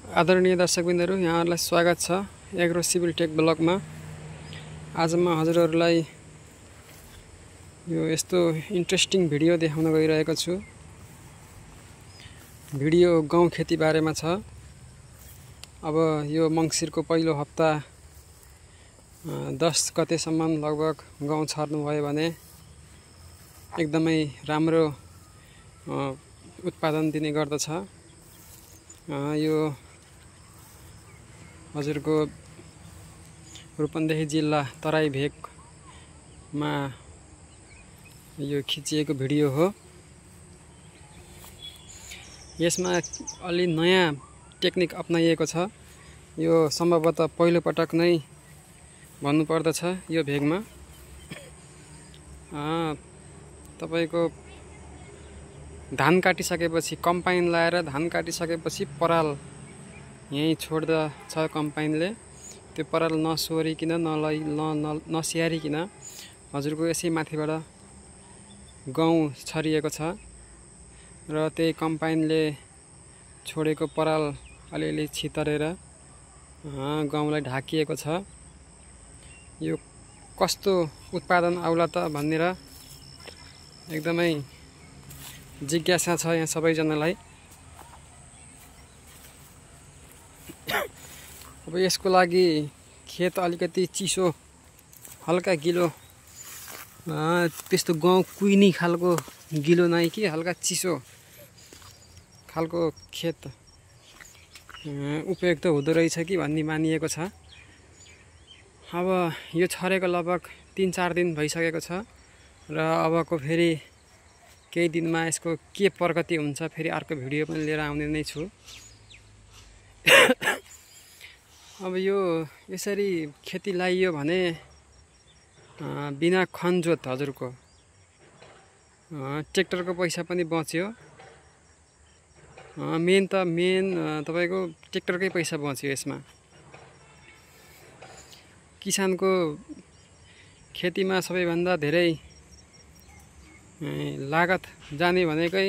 आदरणीय दर्शकबिन्दुहरु, यहाँहरुलाई स्वागत छ एग्रो सिभिल टेक ब्लगमा। आज म हजुरहरुलाई यो यस्तो इन्ट्रेस्टिङ भिडियो देखाउन गइरहेको छु। भिडियो गाउँ खेती बारेमा छ। अब यो मंसिरको पहिलो हप्ता 10 गतेसम्म लगभग गाउँ छर्नु भयो भने एकदमै राम्रो उत्पादन दिने गर्दछ। यो हजुरको रूपन्देही जिल्ला तराई भेगमा यो खिचिएको भिडियो हो। यसमा अलि नयाँ टेक्निक अपनाइएको छ। यो सम्भवतः पहिलो पटक नै भन्नुपर्दछ यो भेगमा। तपाईको धान काटिसकेपछि कम्पाइन लाएर धान काटिसकेपछि पराल यही छोड्दा छ कम्पाइनले। त्यो पराल नसोरिकिन नस्याहारिकिन हजुरको यसै माथिबाट गहुँ छरिएको छ र त्यही कम्पाइनले छोडेको पराल अलिअलि छितरेर गहुँलाई ढाकिएको छ। यो कस्तो उत्पादन आउला त भनेर एकदमै जिज्ञासा छ यहाँ सबैजनालाई। अब यसको लागि खेत अलिकति चिसो हल्का गिलो त्यस्तो गहुँ कुइनी खालको गिलो नै कि हल्का चिसो खालको खेत उपयुक्त हुँदो रहेछ कि भन्ने मानिएको छ। अब यो छरेको लगभग 3-4 दिन भइसकेको छ र अबको फेरि केही दिनमा यसको के प्रगति हुन्छ फेरि अर्को भिडियो पनि लिएर आउने नै छु। अब यो यसरी खेती लाइयो भने बिना खनजोत हजुरको ट्र्याक्टरको पैसा पनि बच्यो। मेन तपाईको ट्र्याक्टरकै पैसा बच्यो। यसमा किसानको खेतीमा सबैभन्दा धेरै लागत जाने भनेकै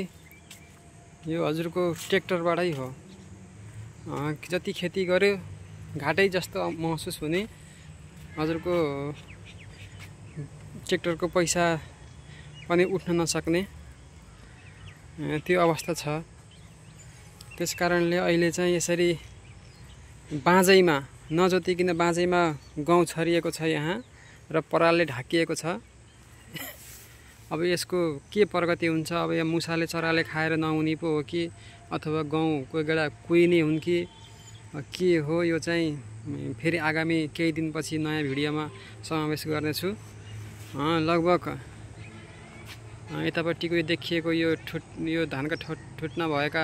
यो हजुरको ट्र्याक्टरबाटै हो। जति खेती गर्यो घाटै जस्तो महसुस हुने हजुरको ट्र्याक्टरको पैसा पनि उठ्न नसक्ने त्यो अवस्था छ। त्यसकारणले अहिले चाहिँ यसरी बाँझैमा नजोतिकिन बाँझैमा गहुँ छरिएको छ यहाँ र परालले ढाकिएको छ। अब यसको के प्रगति हुन्छ, अब यहाँ मुसाले चराले खाएर नहुने पो हो कि अथवा गहुँ कोही बेला कुइने हुन् कि के हो, यो चाहिँ फेरि आगामी केही दिनपछि नयाँ भिडियोमा समावेश गर्नेछु। लगभग यतापट्टिको यो देखिएको यो धानका ठुट्ना भएका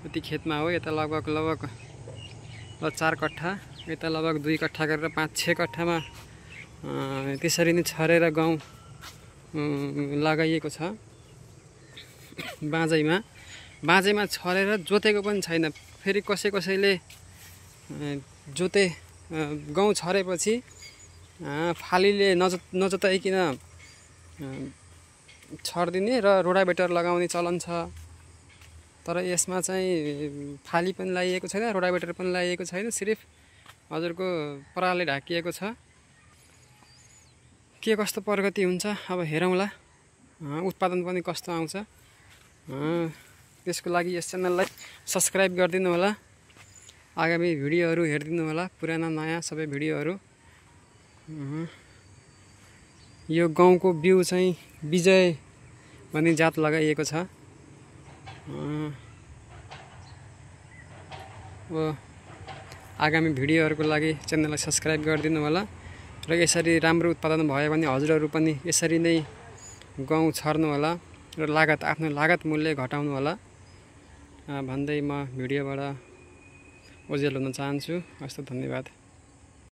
उति खेतमा हो। यता लगभग 4 कट्ठा, यता लगभग 2 कट्ठा गरेर 5-6 कट्ठामा त्यसरी नै छरेर गहुँ लगाइएको छ। बाँझैमा छरेर जोतेको पनि छैन। फेरि कसैले जोते गहुँ छरेपछि फालीले नजोताइकिन छर्दिने र रोटाभेटर लगाउने चलन छ। तर यसमा चाहिँ फाली पनि लाइएको छैन, रोटाभेटर पनि लाइएको छैन, सिर्फ हजुरको परालले ढाकिएको छ। के कस्तो प्रगति हुन्छ अब हेरौँला। उत्पादन पनि कस्तो आउँछ। त्यसको लागि यस च्यानललाई सब्स्क्राइब गरिदिनु होला। आगामी भिडियोहरू हेरिदिनु होला, पुराना नयाँ सबै भिडियोहरू। यो गहुँको बिउ चाहिँ विजय भन्ने जात लगाइएको छ। आगामी भिडियोहरूको लागि च्यानललाई सब्स्क्राइब गरिदिनु होला र यसरी राम्रो उत्पादन भयो भने हजुरहरू पनि यसरी नै गहुँ छर्नु होला र आफ्नो लागत मूल्य घटाउनु होला भन्दै म भिडियोबाट ओझेल हुन चाहन्छु। हस्त, धन्यवाद।